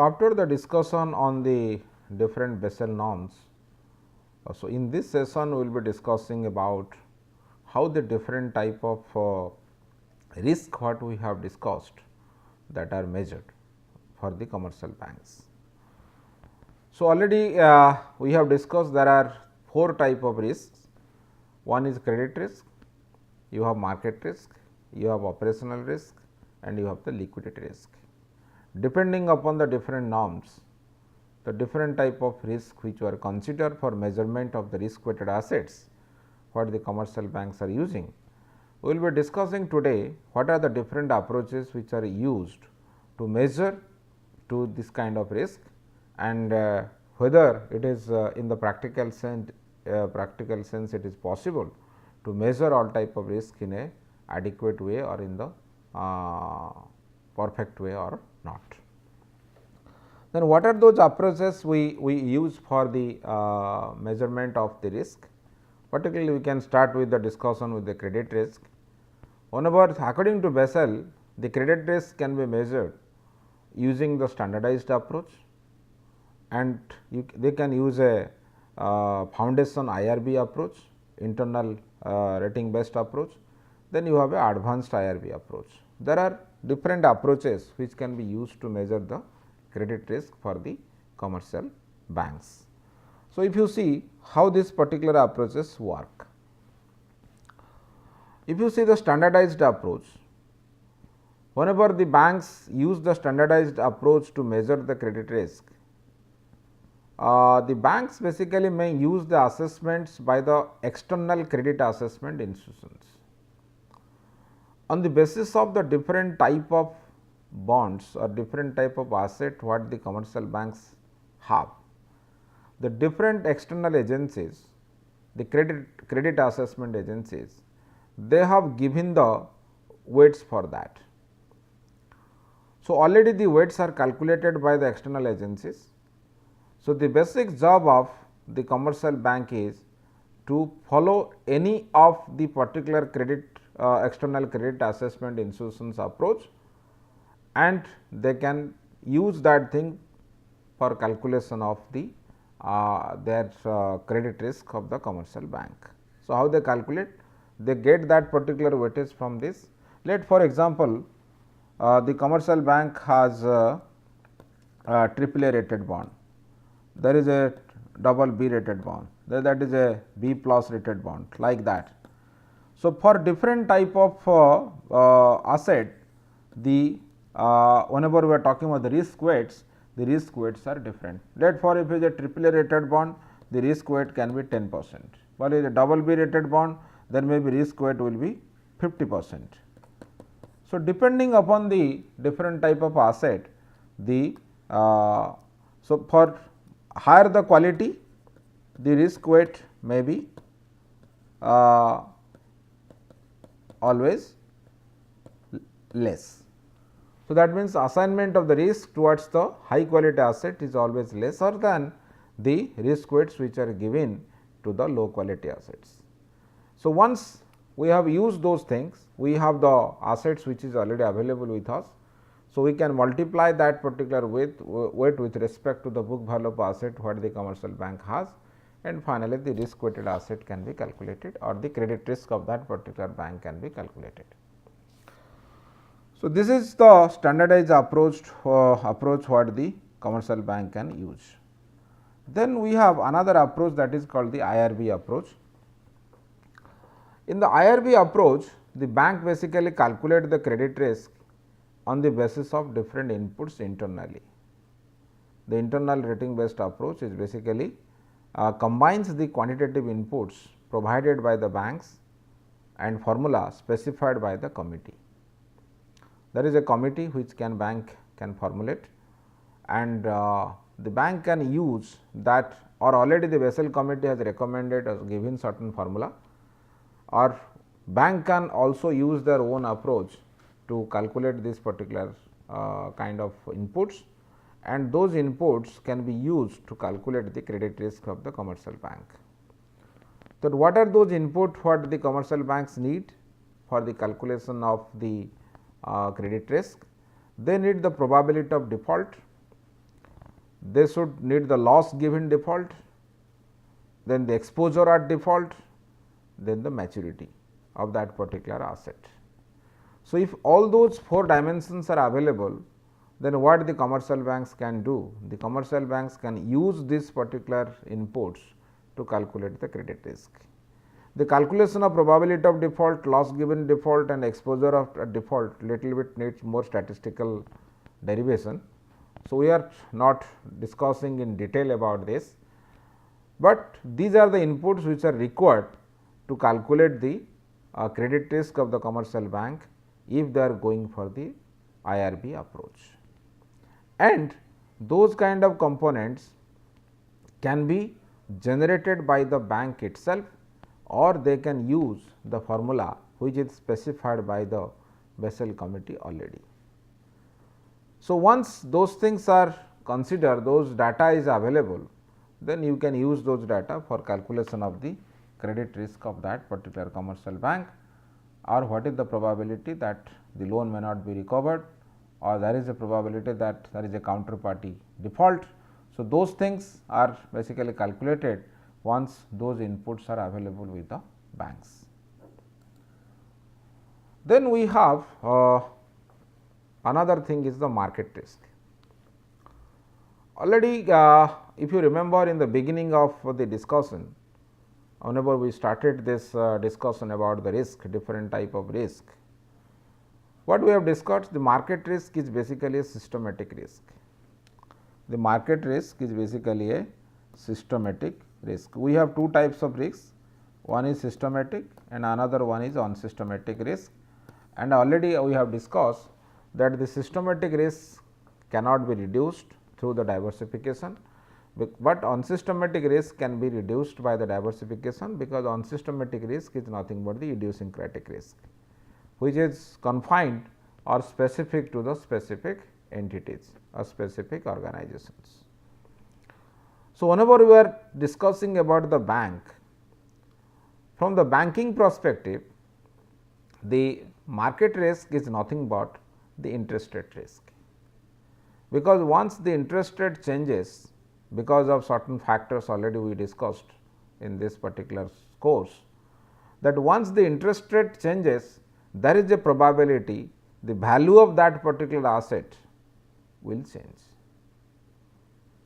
So, after the discussion on the different Basel norms, so in this session we will be discussing about how the different type of risk what we have discussed that are measured for the commercial banks. So, already we have discussed there are 4 type of risks. One is credit risk, you have market risk, you have operational risk and you have the liquidity risk. Depending upon the different norms, the different type of risk which were considered for measurement of the risk weighted assets what the commercial banks are using. We will be discussing today what are the different approaches which are used to measure to this kind of risk and whether it is in the practical sense it is possible to measure all type of risk in a adequate way or in the perfect way or not. Then what are those approaches we use for the measurement of the risk? Particularly we can start with the discussion with the credit risk. Whenever according to Basel, the credit risk can be measured using the standardized approach and they can use a foundation IRB approach, internal rating based approach, then you have a advanced IRB approach. There are different approaches which can be used to measure the credit risk for the commercial banks. So, if you see how these particular approaches work, if you see the standardized approach, whenever the banks use the standardized approach to measure the credit risk, the banks basically may use the assessments by the external credit assessment institutions. On the basis of the different type of bonds or different type of asset what the commercial banks have, the different external agencies, the credit assessment agencies, they have given the weights for that. So, already the weights are calculated by the external agencies. So, the basic job of the commercial bank is to follow any of the particular credit external credit assessment institutions approach and they can use that thing for calculation of the their credit risk of the commercial bank. So, how they calculate? They get that particular weightage from this. Let for example, the commercial bank has a AAA rated bond, there is a double B rated bond, that is a B plus rated bond like that. So, for different type of asset, the whenever we are talking about the risk weights are different. Let for if it is a AAA rated bond, the risk weight can be 10%, while it is a double B rated bond, then maybe risk weight will be 50%. So, depending upon the different type of asset, the so for higher the quality, the risk weight may be always less. So, that means assignment of the risk towards the high quality asset is always lesser than the risk weights which are given to the low quality assets. So, once we have used those things, we have the assets which is already available with us. So, we can multiply that particular weight with respect to the book value of asset what the commercial bank has, and finally, the risk weighted asset can be calculated or the credit risk of that particular bank can be calculated. So, this is the standardized approach what the commercial bank can use. Then we have another approach that is called the IRB approach. In the IRB approach, the bank basically calculate the credit risk on the basis of different inputs internally. The internal rating based approach is basically combines the quantitative inputs provided by the banks and formula specified by the committee. There is a committee which bank can formulate and the bank can use that, or already the Basel committee has recommended or given certain formula, or bank can also use their own approach to calculate this particular kind of inputs, and those inputs can be used to calculate the credit risk of the commercial bank. So, what are those inputs what the commercial banks need for the calculation of the credit risk? They need the probability of default, they should need the loss given default, then the exposure at default, then the maturity of that particular asset. So, if all those 4 dimensions are available, then what the commercial banks can do? The commercial banks can use these particular inputs to calculate the credit risk. The calculation of probability of default, loss given default and exposure of default little bit needs more statistical derivation. So, we are not discussing in detail about this, but these are the inputs which are required to calculate the credit risk of the commercial bank if they are going for the IRB approach. And those kind of components can be generated by the bank itself, or they can use the formula which is specified by the Basel committee already. So, once those things are considered, those data is available, then you can use those data for calculation of the credit risk of that particular commercial bank, or what is the probability that the loan may not be recovered, or there is a probability that there is a counterparty default. So, those things are basically calculated once those inputs are available with the banks. Then we have another thing is the market risk. Already if you remember in the beginning of the discussion, whenever we started this discussion about the risk, different type of risk, what we have discussed, the market risk is basically a systematic risk. The market risk is basically a systematic risk. We have 2 types of risks, one is systematic and another one is unsystematic risk, and already we have discussed that the systematic risk cannot be reduced through the diversification, but unsystematic risk can be reduced by the diversification, because unsystematic risk is nothing but the idiosyncratic risk, which is confined or specific to the specific entities or specific organizations. So, whenever we are discussing about the bank, from the banking perspective, the market risk is nothing but the interest rate risk, because once the interest rate changes because of certain factors already we discussed in this particular course, that once the interest rate changes, there is a probability the value of that particular asset will change,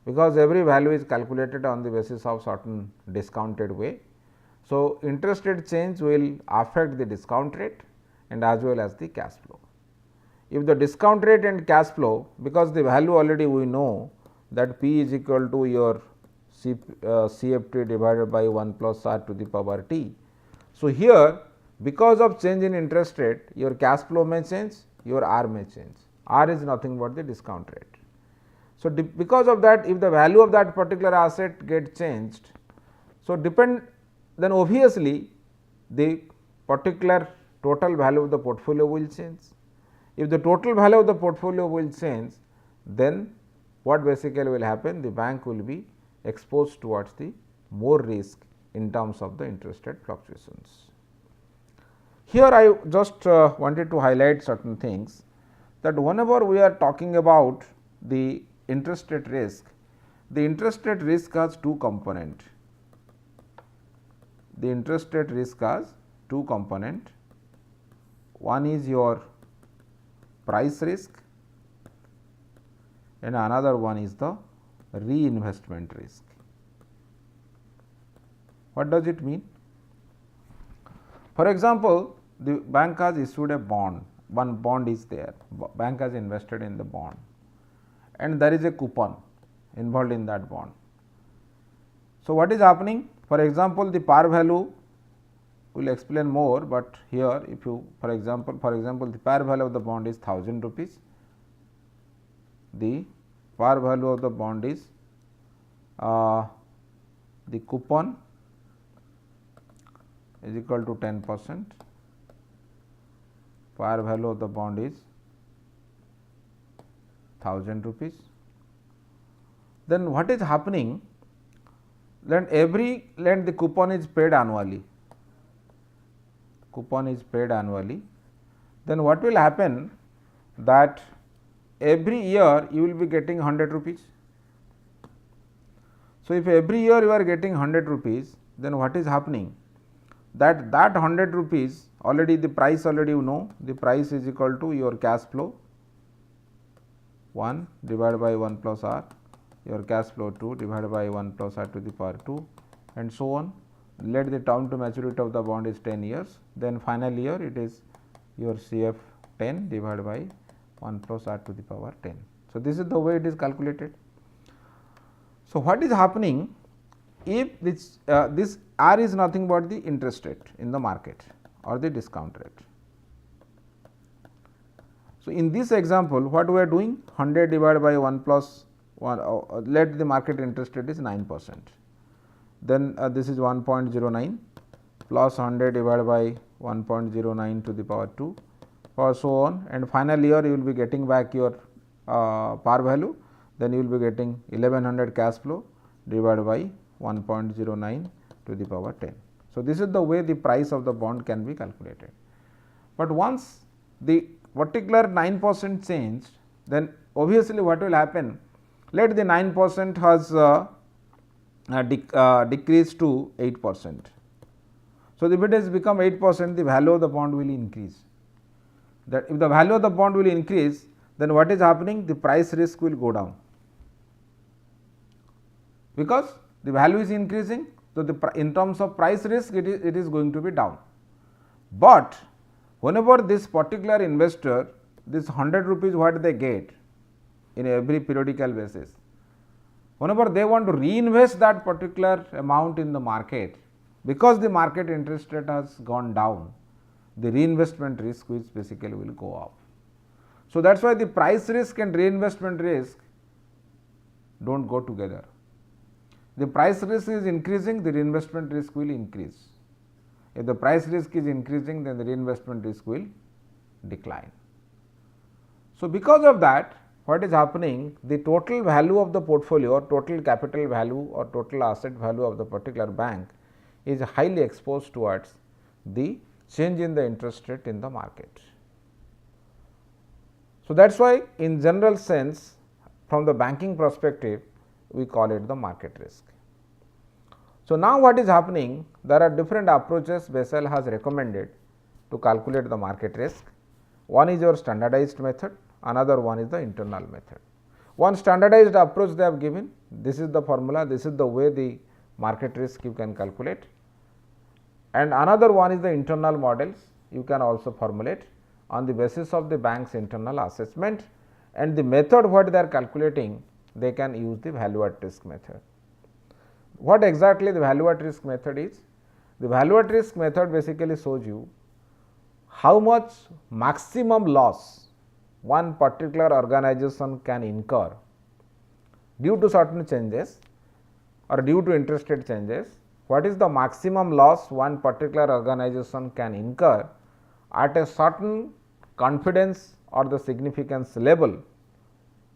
because every value is calculated on the basis of certain discounted way. So, interest rate change will affect the discount rate and as well as the cash flow. If the discount rate and cash flow, because the value already we know that P is equal to your CFT divided by 1 plus R to the power T. So, here because of change in interest rate, your cash flow may change, your R may change. R is nothing but the discount rate. So, because of that, if the value of that particular asset get changed, so then obviously the particular total value of the portfolio will change. If the total value of the portfolio will change, then what basically will happen? The bank will be exposed towards the more risk in terms of the interest rate fluctuations. Here I just wanted to highlight certain things, that whenever we are talking about the interest rate risk, the interest rate risk has 2 components. The interest rate risk has 2 components. One is your price risk and another one is the reinvestment risk. What does it mean? For example, the bank has issued a bond, one bond is there, bank has invested in the bond and there is a coupon involved in that bond. So, what is happening? For example, the par value will explain more, but here if you for example, the par value of the bond is 1000 rupees, the par value of the bond is the coupon is equal to 10%, par value of the bond is 1000 rupees. Then what is happening? Then the coupon is paid annually. Coupon is paid annually. Then what will happen? That every year you will be getting 100 rupees. So, if every year you are getting 100 rupees, then what is happening? That 100 rupees already the price already you know, the price is equal to your cash flow 1 divided by 1 plus r, your cash flow 2 divided by 1 plus r to the power 2 and so on. Let the term to maturity of the bond is 10 years, then final year it is your CF 10 divided by 1 plus r to the power 10. So, this is the way it is calculated. So, what is happening if this r is nothing but the interest rate in the market or the discount rate. So, in this example what we are doing, 100 divided by 1 plus 1 let the market interest rate is 9%, then this is 1.09 plus 100 divided by 1.09 to the power 2 or so on, and final year you will be getting back your par value, then you will be getting 1100 cash flow divided by 1.09 to the power 10. So, this is the way the price of the bond can be calculated. But once the particular 9% changed, then obviously what will happen, let the 9% has decreased to 8%. So, if it has become 8%, the value of the bond will increase. That if the value of the bond will increase, then what is happening, the price risk will go down, because the value is increasing. So, in terms of price risk it is going to be down. But whenever this particular investor, this 100 rupees what they get in every periodical basis, whenever they want to reinvest that particular amount in the market, because the market interest rate has gone down, the reinvestment risk which basically will go up. So, that is why the price risk and reinvestment risk do not go together. The price risk is increasing, the reinvestment risk will increase. If the price risk is increasing, then the reinvestment risk will decline. So, because of that, what is happening, the total value of the portfolio or total capital value or total asset value of the particular bank is highly exposed towards the change in the interest rate in the market. So, that is why in general sense, from the banking perspective, we call it the market risk. So, now what is happening, there are different approaches Basel has recommended to calculate the market risk. One is your standardized method, another one is the internal method. One standardized approach they have given, this is the formula, this is the way the market risk you can calculate, and another one is the internal models you can also formulate on the basis of the bank's internal assessment, and the method what they are calculating, they can use the value at risk method. What exactly the value at risk method is? The value at risk method basically shows you how much maximum loss one particular organization can incur due to certain changes or due to interest rate changes. What is the maximum loss one particular organization can incur at a certain confidence or the significance level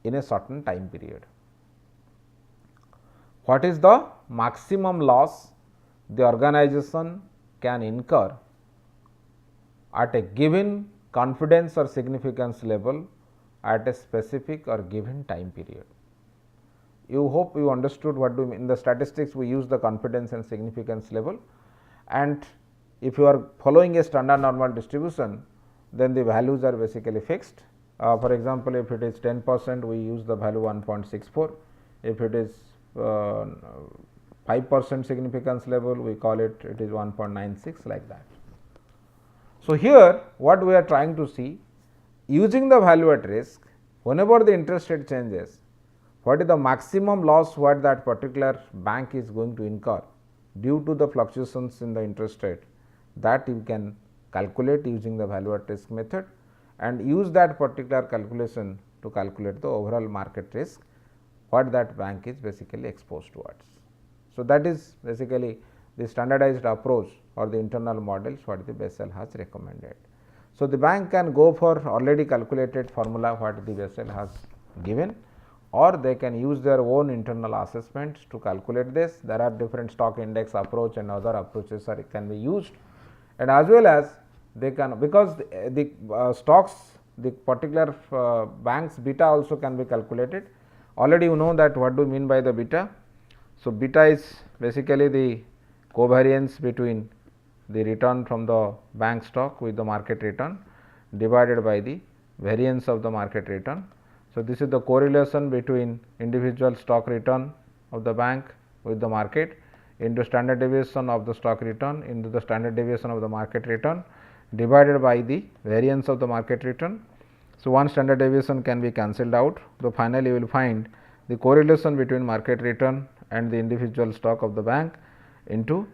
in a certain time period? What is the maximum loss the organization can incur at a given confidence or significance level at a specific or given time period? You hope you understood what do we mean. In the statistics we use the confidence and significance level, and if you are following a standard normal distribution, then the values are basically fixed. For example, if it is 10%, we use the value 1.64. If it is 5% significance level, we call it is 1.96, like that. So, here what we are trying to see, using the value at risk, whenever the interest rate changes, what is the maximum loss what that particular bank is going to incur due to the fluctuations in the interest rate, that you can calculate using the value at risk method, and use that particular calculation to calculate the overall market risk what that bank is basically exposed towards. So, that is basically the standardized approach or the internal models what the Basel has recommended. So, the bank can go for already calculated formula what the Basel has given, or they can use their own internal assessments to calculate this. There are different stock index approach and other approaches can be used, and as well as they can, because the stocks, the particular bank's beta also can be calculated. Already you know that what do you mean by the beta. So, beta is basically the covariance between the return from the bank stock with the market return divided by the variance of the market return. So, this is the correlation between individual stock return of the bank with the market into standard deviation of the stock return into the standard deviation of the market return divided by the variance of the market return. So, one standard deviation can be cancelled out. So, finally, you will find the correlation between market return and the individual stock of the bank into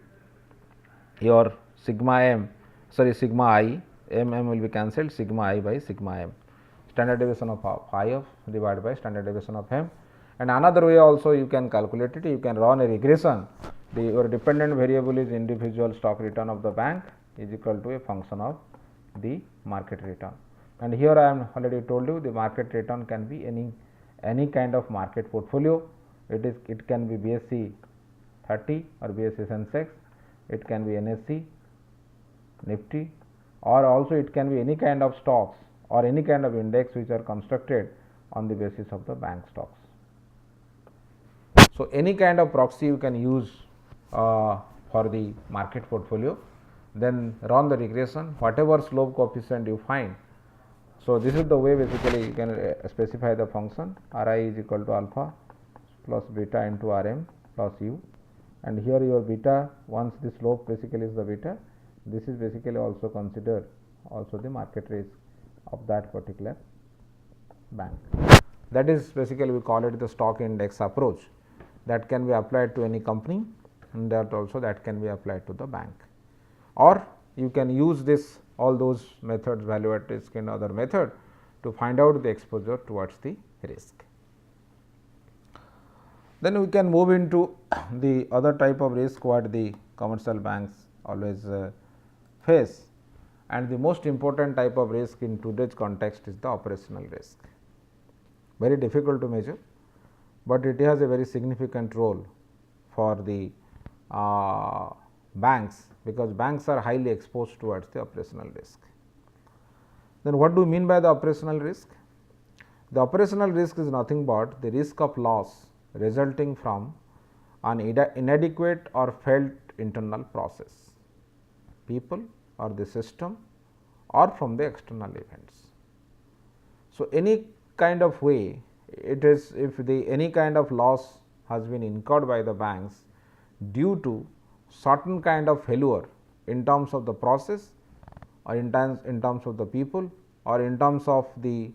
your sigma m, sorry, sigma I, m will be cancelled, sigma I by sigma m, standard deviation of phi of divided by standard deviation of m. And another way also you can calculate it, you can run a regression. Your dependent variable is individual stock return of the bank is equal to a function of the market return. And here I am already told you the market return can be any kind of market portfolio. It can be BSE 30 or BSE Sensex, it can be NSE, Nifty, or also it can be any kind of stocks or any kind of index which are constructed on the basis of the bank stocks. So, any kind of proxy you can use for the market portfolio, then run the regression, whatever slope coefficient you find. So, this is the way basically you can specify the function Ri is equal to alpha plus beta into Rm plus u, and here your beta, once the slope basically is the beta, this is basically also considered also the market risk of that particular bank. That is basically we call it the stock index approach, that can be applied to any company, and that also that can be applied to the bank, or you can use this all those methods, value at risk and other method, to find out the exposure towards the risk. Then we can move into the other type of risk what the commercial banks always face, and the most important type of risk in today's context is the operational risk. Very difficult to measure, but it has a very significant role for the banks, because banks are highly exposed towards the operational risk. Then what do you mean by the operational risk? The operational risk is nothing but the risk of loss resulting from an inadequate or failed internal process, people or the system, or from the external events. So, any kind of way it is, if the any kind of loss has been incurred by the banks due to certain kind of failure in terms of the process, or in terms of the people, or in terms of the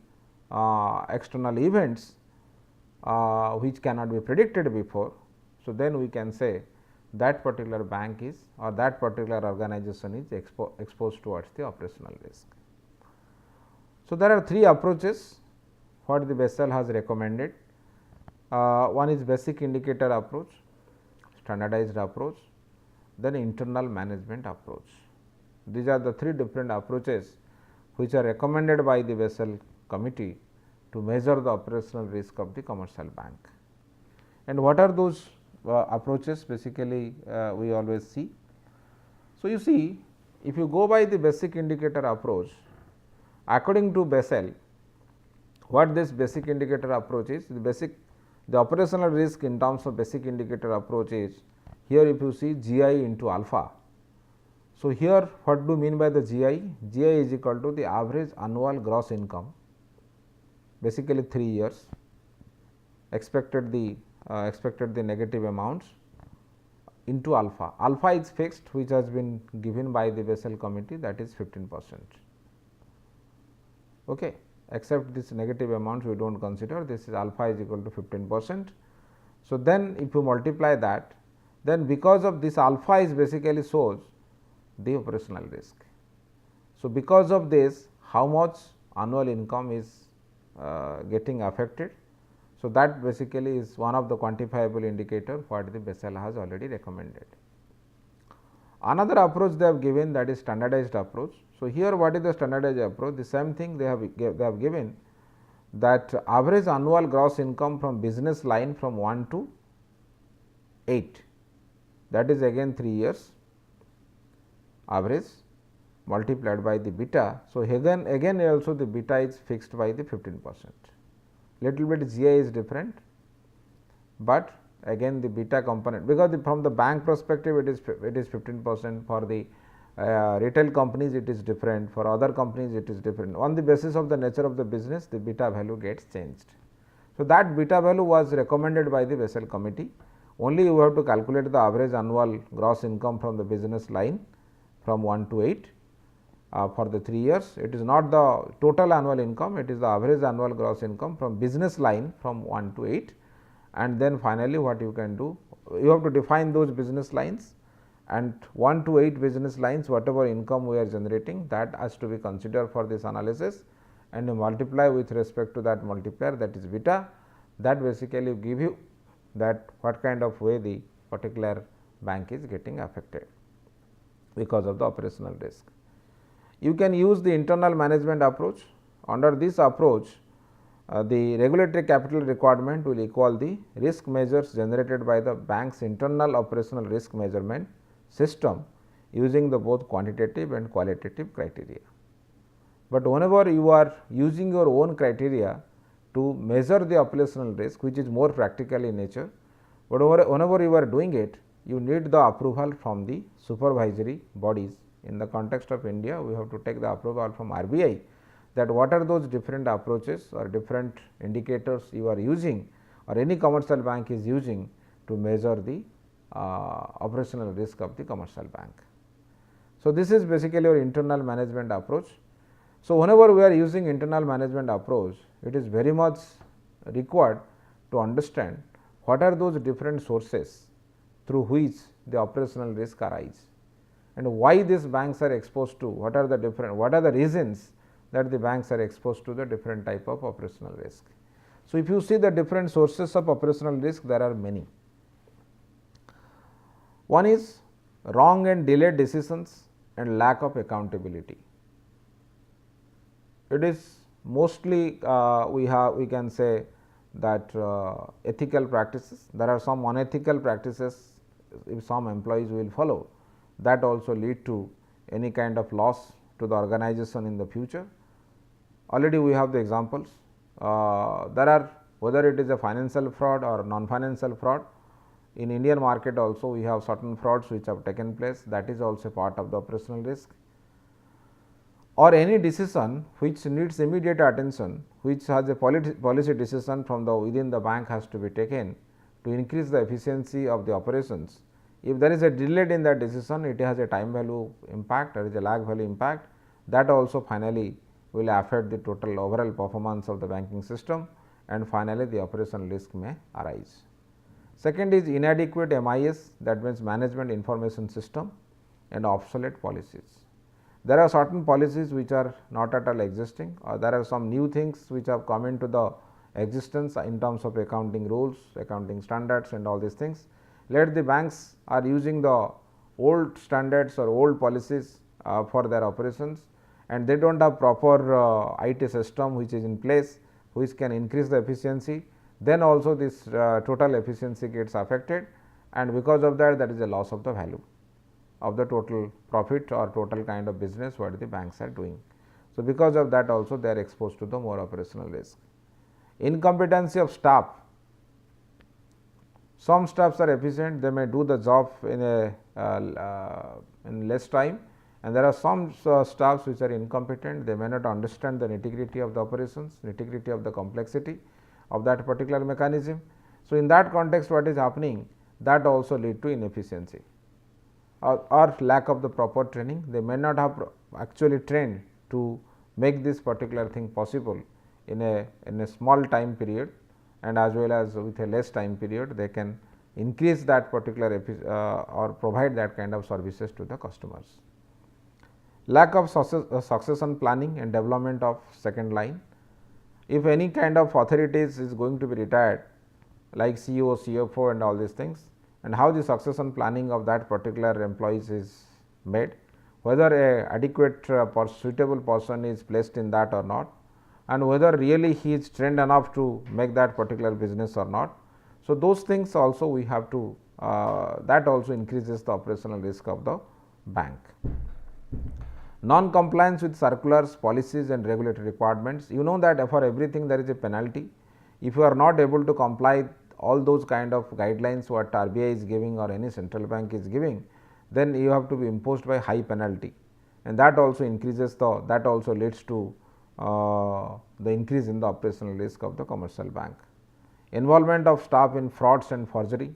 external events which cannot be predicted before. So, then we can say that particular bank is, or that particular organization is exposed towards the operational risk. So, there are three approaches what the Bessel has recommended. One is basic indicator approach, standardized approach, then internal management approach. These are the three different approaches which are recommended by the Bessel committee to measure the operational risk of the commercial bank. And what are those approaches basically we always see? So, you see, if you go by the basic indicator approach, according to Bessel, what this basic indicator approach is, the operational risk in terms of basic indicator approach is, here if you see GI into alpha. So, here what do you mean by the GI? GI is equal to the average annual gross income, basically 3 years, expected the negative amounts into alpha. Alpha is fixed, which has been given by the Bessel committee, that is 15%. Okay. Except this negative amounts we do not consider, this is alpha is equal to 15%. So, then if you multiply that, then because of this alpha is basically shows the operational risk. So, because of this how much annual income is getting affected. So, that basically is one of the quantifiable indicator what the Bessel has already recommended. Another approach they have given, that is standardized approach. So, here what is the standardized approach? The same thing they have given, that average annual gross income from business line from 1 to 8, that is again 3 years average multiplied by the beta. So, again also the beta is fixed by the 15%, little bit GI is different, but again the beta component, because from the bank perspective it is 15%, for the retail companies it is different, for other companies it is different. On the basis of the nature of the business, the beta value gets changed. So, that beta value was recommended by the Basel committee. Only you have to calculate the average annual gross income from the business line from 1 to 8 for the 3 years. It is not the total annual income, it is the average annual gross income from business line from 1 to 8. And then finally, what you can do, you have to define those business lines, and 1 to 8 business lines, whatever income we are generating, that has to be considered for this analysis, and you multiply with respect to that multiplier, that is beta. That basically give you that what kind of way the particular bank is getting affected because of the operational risk. You can use the internal management approach. Under this approach, the regulatory capital requirement will equal the risk measures generated by the bank's internal operational risk measurement system using the both quantitative and qualitative criteria. But whenever you are using your own criteria to measure the operational risk, which is more practical in nature, but whenever you are doing it, you need the approval from the supervisory bodies. In the context of India, we have to take the approval from RBI, that what are those different approaches or different indicators you are using, or any commercial bank is using to measure the operational risk of the commercial bank. So, this is basically your internal management approach. So, whenever we are using internal management approach, it is very much required to understand what are those different sources through which the operational risk arise, and why these banks are exposed to, what are the reasons that the banks are exposed to the different type of operational risk. So, if you see the different sources of operational risk, there are many. One is wrong and delayed decisions and lack of accountability. It is mostly we can say that ethical practices. There are some unethical practices if some employees will follow, that also lead to any kind of loss to the organization in the future. Already we have the examples. There are, whether it is a financial fraud or non-financial fraud, in Indian market also we have certain frauds which have taken place, that is also part of the operational risk. Or any decision which needs immediate attention, which has a policy decision from the within the bank has to be taken to increase the efficiency of the operations. If there is a delay in that decision, it has a time value impact, there is a lag value impact, that also finally will affect the total overall performance of the banking system, and finally the operational risk may arise. Second is inadequate MIS, that means management information system, and obsolete policies. There are certain policies which are not at all existing, or there are some new things which have come into the existence in terms of accounting rules, accounting standards and all these things. Let the banks are using the old standards or old policies for their operations, and they do not have proper IT system which is in place, which can increase the efficiency, then also this total efficiency gets affected, and because of that, there is a loss of the value of the total profit or total kind of business what the banks are doing. So, because of that also they are exposed to the more operational risk. Incompetency of staff. Some staffs are efficient, they may do the job in less time, and there are some staffs which are incompetent, they may not understand the nitty-gritty of the operations, nitty-gritty of the complexity of that particular mechanism. So, in that context what is happening, that also lead to inefficiency or lack of the proper training. They may not have actually trained to make this particular thing possible in a small time period, and as well as with a less time period they can increase that particular or provide that kind of services to the customers. Lack of succession planning and development of second line. If any kind of authorities is going to be retired, like CEO, CFO and all these things, and how the succession planning of that particular employees is made, whether a adequate suitable person is placed in that or not, and whether really he is trained enough to make that particular business or not. So, those things also we have to that also increases the operational risk of the bank. Non-compliance with circulars, policies and regulatory requirements. You know that for everything there is a penalty. If you are not able to comply all those kind of guidelines what RBI is giving or any central bank is giving, then you have to be imposed by high penalty, and that also increases that also leads to the increase in the operational risk of the commercial bank. Involvement of staff in frauds and forgery.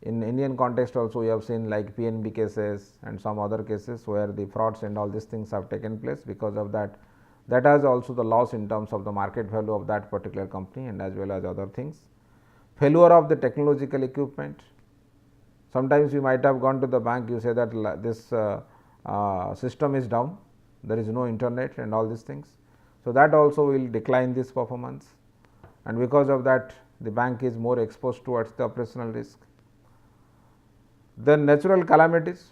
In Indian context also we have seen like PNB cases and some other cases where the frauds and all these things have taken place. Because of that, that has also the loss in terms of the market value of that particular company and as well as other things. Failure of the technological equipment. Sometimes you might have gone to the bank, you say that this system is down, there is no internet and all these things. So, that also will decline this performance, and because of that the bank is more exposed towards the operational risk. Then natural calamities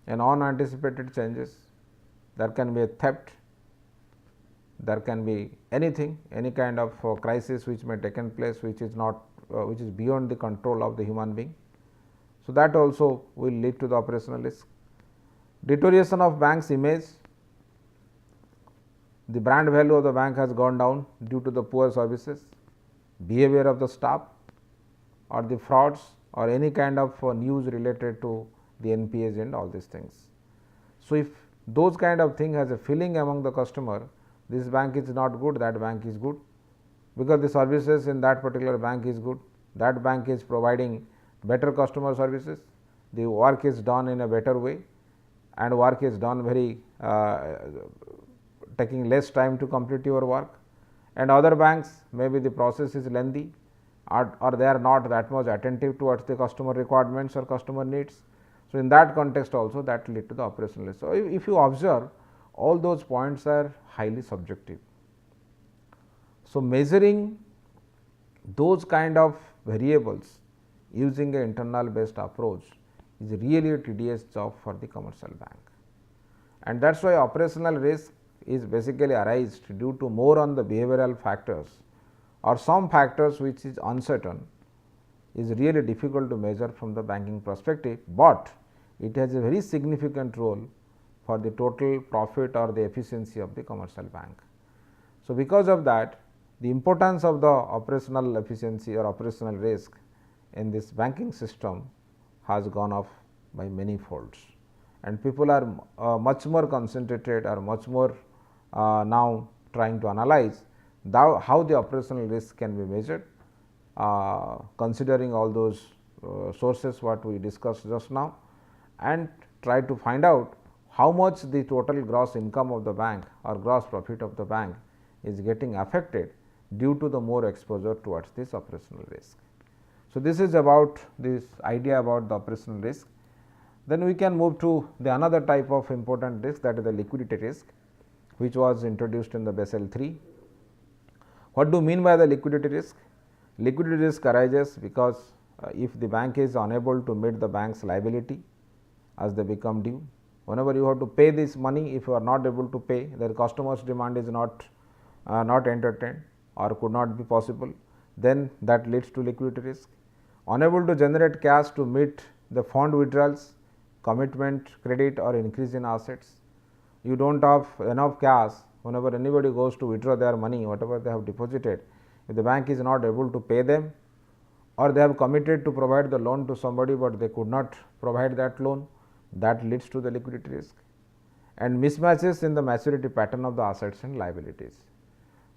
and unanticipated changes, there can be a theft, there can be anything, any kind of crisis which may taken place which is not which is beyond the control of the human being. So, that also will lead to the operational risk. Deterioration of bank's image, the brand value of the bank has gone down due to the poor services, behavior of the staff or the frauds or any kind of news related to the NPAs and all these things. So, if those kind of thing has a feeling among the customer, this bank is not good, that bank is good, because the services in that particular bank is good, that bank is providing better customer services, the work is done in a better way and work is done very taking less time to complete your work, and other banks maybe the process is lengthy or they are not that much attentive towards the customer requirements or customer needs. So, in that context also that lead to the operational risk. So, if you observe, all those points are highly subjective. So, measuring those kind of variables using an internal based approach is really a tedious job for the commercial bank, and that is why operational risk is basically arised due to more on the behavioral factors or some factors which is uncertain, is really difficult to measure from the banking perspective, but it has a very significant role for the total profit or the efficiency of the commercial bank. So, because of that, the importance of the operational efficiency or operational risk in this banking system has gone up by many folds, and people are much more concentrated or much more now trying to analyze how the operational risk can be measured, considering all those sources what we discussed just now, and try to find out how much the total gross income of the bank or gross profit of the bank is getting affected due to the more exposure towards this operational risk. So, this is about this idea about the operational risk. Then we can move to the another type of important risk, that is the liquidity risk, which was introduced in the Basel III. What do you mean by the liquidity risk? Liquidity risk arises because if the bank is unable to meet the bank's liability as they become due, whenever you have to pay this money, if you are not able to pay, the customer's demand is not entertained or could not be possible, then that leads to liquidity risk. Unable to generate cash to meet the fund withdrawals, commitment, credit or increase in assets. You do not have enough cash, whenever anybody goes to withdraw their money, whatever they have deposited, if the bank is not able to pay them, or they have committed to provide the loan to somebody, but they could not provide that loan, that leads to the liquidity risk. And mismatches in the maturity pattern of the assets and liabilities.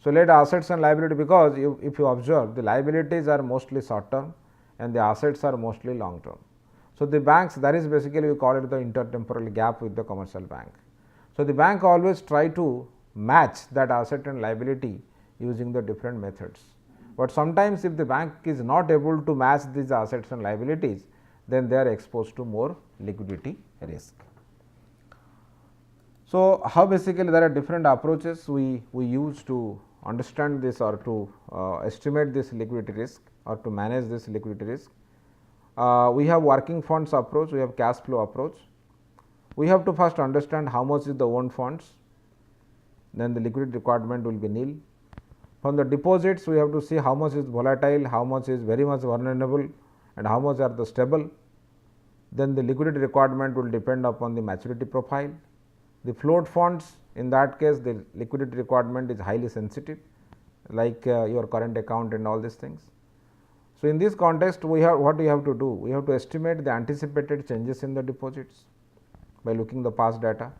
So, let assets and liability, because if you observe, the liabilities are mostly short term and the assets are mostly long term. So, the banks, that is basically we call it the intertemporal gap with the commercial bank. So, the bank always try to match that asset and liability using the different methods, but sometimes if the bank is not able to match these assets and liabilities, then they are exposed to more liquidity risk. So, how basically there are different approaches we use to understand this or to estimate this liquidity risk or to manage this liquidity risk. We have working funds approach, we have cash flow approach. We have to first understand how much is the own funds, then the liquidity requirement will be nil. From the deposits, we have to see how much is volatile, how much is very much vulnerable and how much are the stable. Then the liquidity requirement will depend upon the maturity profile. The float funds, in that case the liquidity requirement is highly sensitive, like your current account and all these things. So, in this context we have what we have to do, we have to estimate the anticipated changes in the deposits by looking the past data,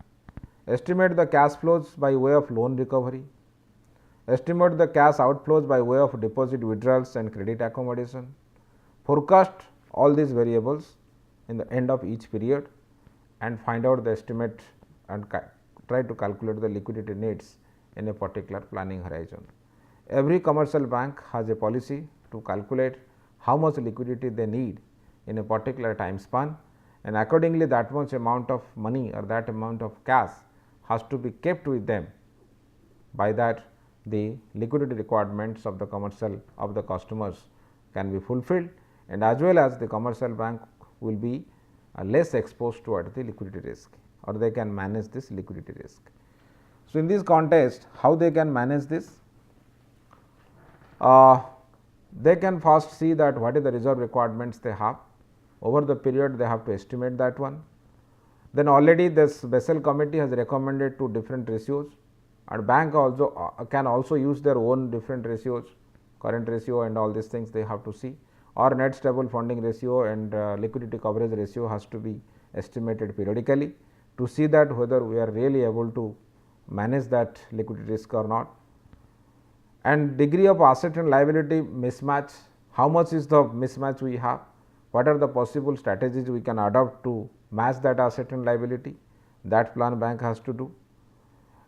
estimate the cash flows by way of loan recovery, estimate the cash outflows by way of deposit withdrawals and credit accommodation, forecast all these variables in the end of each period and find out the estimate and try to calculate the liquidity needs in a particular planning horizon. Every commercial bank has a policy to calculate how much liquidity they need in a particular time span, and accordingly that much amount of money or that amount of cash has to be kept with them. By that the liquidity requirements of the commercial of the customers can be fulfilled, and as well as the commercial bank will be less exposed toward the liquidity risk, or they can manage this liquidity risk. So, in this context how they can manage this? They can first see that what is the reserve requirements they have over the period, they have to estimate that one. Then already this Basel committee has recommended 2 different ratios, and bank also can also use their own different ratios, current ratio and all these things they have to see, or net stable funding ratio and liquidity coverage ratio has to be estimated periodically to see that whether we are really able to manage that liquidity risk or not. And degree of asset and liability mismatch, how much is the mismatch we have, what are the possible strategies we can adopt to match that asset and liability, that plan bank has to do.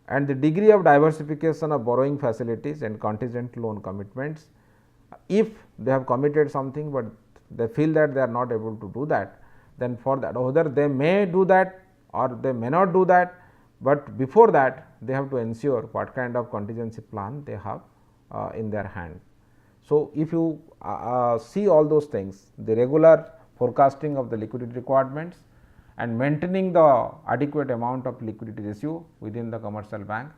And the degree of diversification of borrowing facilities and contingent loan commitments, if they have committed something, but they feel that they are not able to do that, then for that whether they may do that or they may not do that, but before that they have to ensure what kind of contingency plan they have in their hand. So, if you see all those things, the regular forecasting of the liquidity requirements and maintaining the adequate amount of liquidity ratio within the commercial bank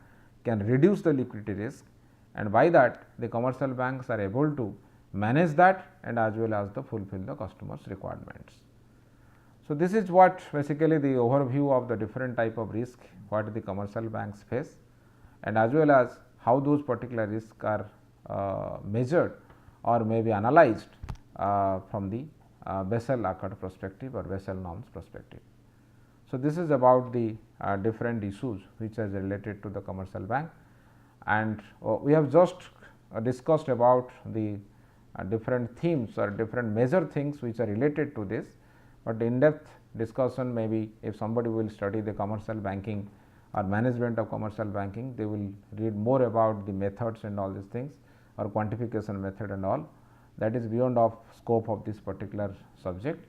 can reduce the liquidity risk, and by that the commercial banks are able to manage that and as well as the fulfill the customers requirements. So, this is what basically the overview of the different type of risk what the commercial banks face, and as well as how those particular risks are measured or may be analyzed from the Basel Accord perspective or Basel norms perspective. So, this is about the different issues which is related to the commercial bank, and we have just discussed about the different themes or different major things which are related to this, but in depth discussion maybe if somebody will study the commercial banking or management of commercial banking, they will read more about the methods and all these things or quantification method and all, that is beyond of scope of this particular subject.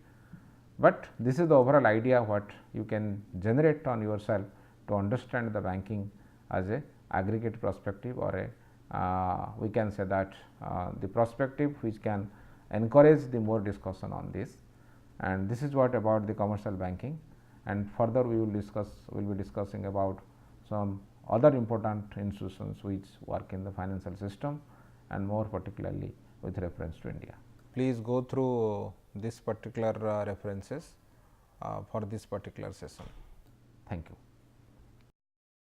But this is the overall idea what you can generate on yourself to understand the banking as a aggregate perspective, or a we can say that the perspective which can encourage the more discussion on this, and this is what about the commercial banking. And further we will be discussing about some other important institutions which work in the financial system and more particularly with reference to India. Please go through this particular references for this particular session. Thank you.